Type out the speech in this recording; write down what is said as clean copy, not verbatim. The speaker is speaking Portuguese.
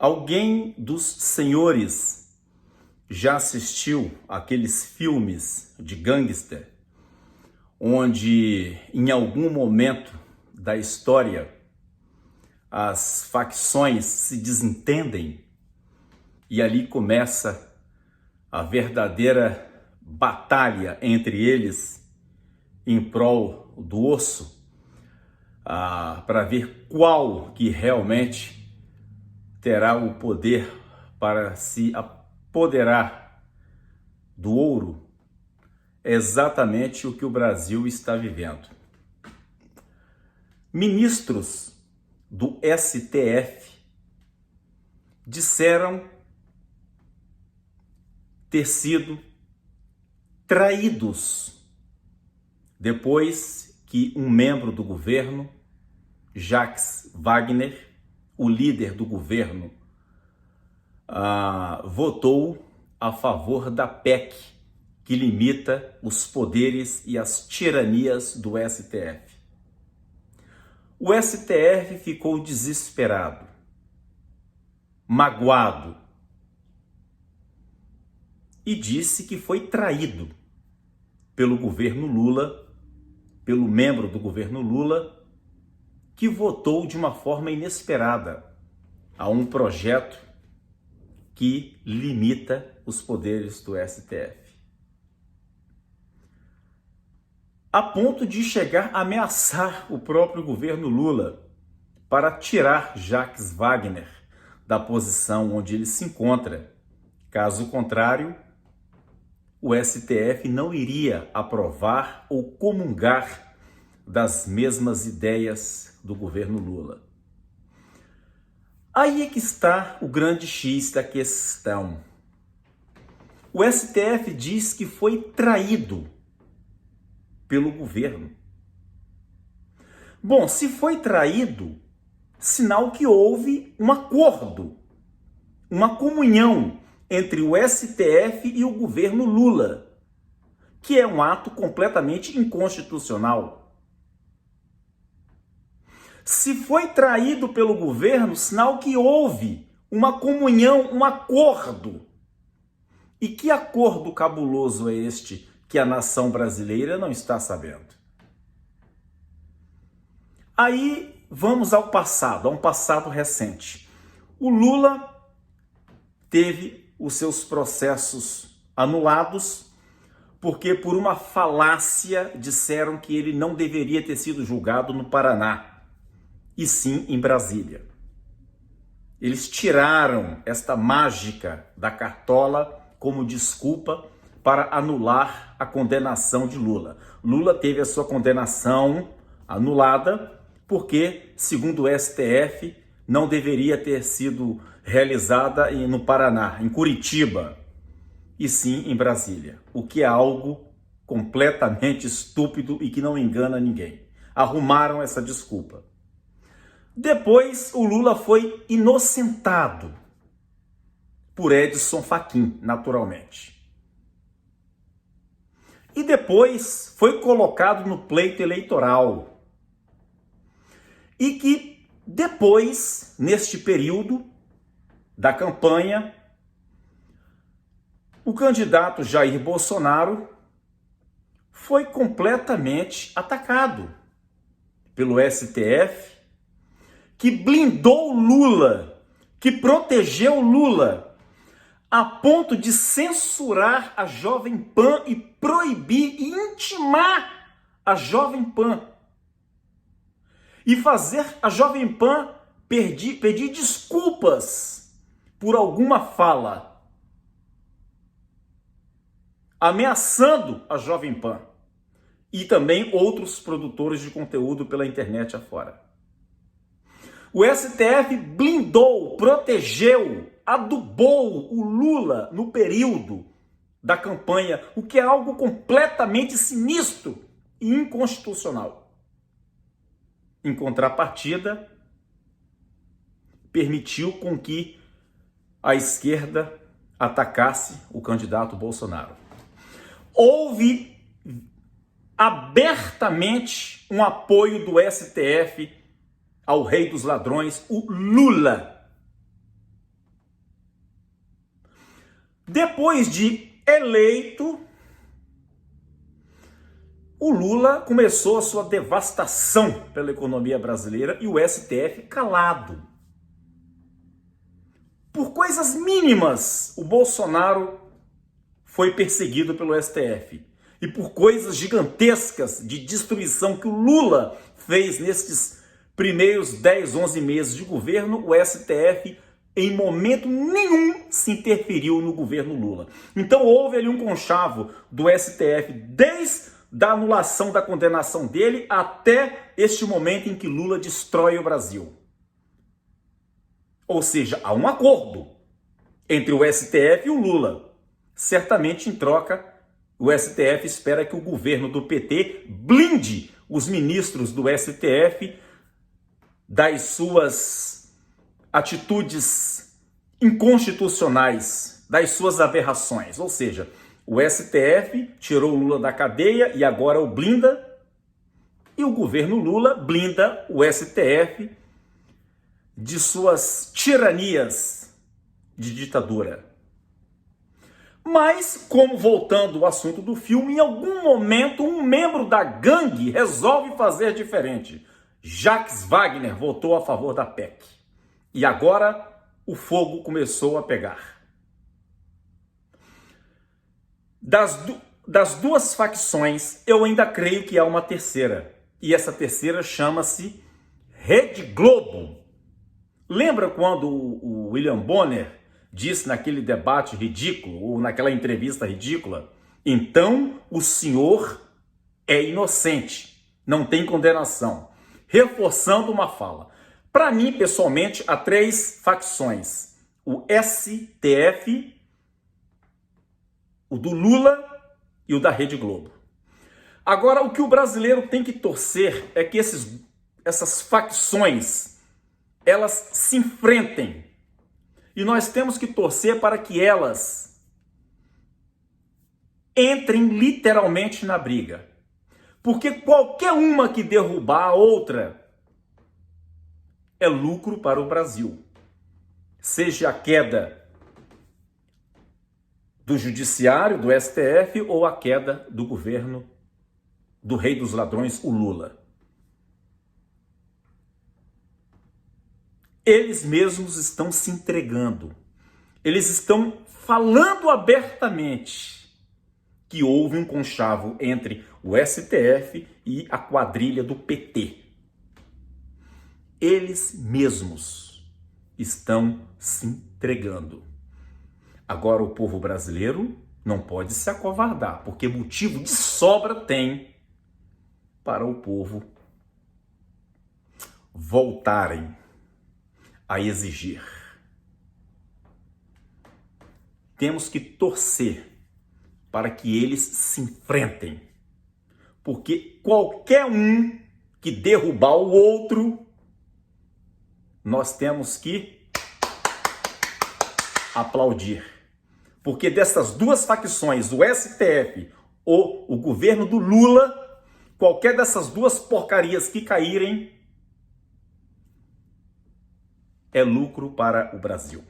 Alguém dos senhores já assistiu aqueles filmes de gangster, onde em algum momento da história as facções se desentendem e ali começa a verdadeira batalha entre eles em prol do osso, para ver qual que realmente terá o poder para se apoderar do ouro. É exatamente o que o Brasil está vivendo. Ministros do STF disseram ter sido traídos depois que um membro do governo, Jacques Wagner, o líder do governo, votou a favor da PEC que limita os poderes e as tiranias do STF. O STF ficou desesperado, magoado e disse que foi traído pelo governo Lula, pelo membro do governo Lula, que votou de uma forma inesperada a um projeto que limita os poderes do STF. A ponto de chegar a ameaçar o próprio governo Lula para tirar Jacques Wagner da posição onde ele se encontra. Caso contrário, o STF não iria aprovar ou comungar das mesmas ideias do governo Lula. Aí é que está o grande X da questão. O STF diz que foi traído pelo governo. Bom, se foi traído, sinal que houve um acordo, uma comunhão entre o STF e o governo Lula, que é um ato completamente inconstitucional. Se foi traído pelo governo, sinal que houve uma comunhão, um acordo. E que acordo cabuloso é este que a nação brasileira não está sabendo? Aí vamos ao passado, a um passado recente. O Lula teve os seus processos anulados porque por uma falácia disseram que ele não deveria ter sido julgado no Paraná, e sim em Brasília. Eles tiraram esta mágica da cartola como desculpa para anular a condenação de Lula. Lula teve a sua condenação anulada porque, segundo o STF, não deveria ter sido realizada no Paraná, em Curitiba, e sim em Brasília, o que é algo completamente estúpido e que não engana ninguém. Arrumaram essa desculpa. Depois, o Lula foi inocentado por Edson Fachin, naturalmente. E depois foi colocado no pleito eleitoral. E que depois, neste período da campanha, o candidato Jair Bolsonaro foi completamente atacado pelo STF, que blindou Lula, que protegeu Lula, a ponto de censurar a Jovem Pan e proibir e intimar a Jovem Pan. E fazer a Jovem Pan pedir desculpas por alguma fala, ameaçando a Jovem Pan e também outros produtores de conteúdo pela internet afora. O STF blindou, protegeu, adubou o Lula no período da campanha, o que é algo completamente sinistro e inconstitucional. Em contrapartida, permitiu com que a esquerda atacasse o candidato Bolsonaro. Houve abertamente um apoio do STF ao rei dos ladrões, o Lula. Depois de eleito, o Lula começou a sua devastação pela economia brasileira e o STF calado. Por coisas mínimas, o Bolsonaro foi perseguido pelo STF. E por coisas gigantescas de destruição que o Lula fez nesses primeiros 10, 11 meses de governo, o STF em momento nenhum se interferiu no governo Lula. Então houve ali um conchavo do STF desde a anulação da condenação dele até este momento em que Lula destrói o Brasil. Ou seja, há um acordo entre o STF e o Lula. Certamente, em troca, o STF espera que o governo do PT blinde os ministros do STF das suas atitudes inconstitucionais, das suas aberrações. Ou seja, o STF tirou o Lula da cadeia e agora o blinda, e o governo Lula blinda o STF de suas tiranias de ditadura. Mas, como voltando ao assunto do filme, em algum momento um membro da gangue resolve fazer diferente. Jacques Wagner votou a favor da PEC. E agora o fogo começou a pegar. Das duas facções, eu ainda creio que há uma terceira. E essa terceira chama-se Rede Globo. Lembra quando o William Bonner disse naquele debate ridículo, ou naquela entrevista ridícula, então o senhor é inocente, não tem condenação. Reforçando uma fala. Para mim, pessoalmente, há três facções. O STF, o do Lula e o da Rede Globo. Agora, o que o brasileiro tem que torcer é que essas facções, elas se enfrentem. E nós temos que torcer para que elas entrem literalmente na briga. Porque qualquer uma que derrubar a outra é lucro para o Brasil. Seja a queda do judiciário, do STF, ou a queda do governo do rei dos ladrões, o Lula. Eles mesmos estão se entregando. Eles estão falando abertamente que houve um conchavo entre o STF e a quadrilha do PT. Eles mesmos estão se entregando. Agora o povo brasileiro não pode se acovardar, porque motivo de sobra tem para o povo voltarem a exigir. Temos que torcer para que eles se enfrentem, porque qualquer um que derrubar o outro, nós temos que aplaudir. Porque dessas duas facções, o STF ou o governo do Lula, qualquer dessas duas porcarias que caírem, é lucro para o Brasil.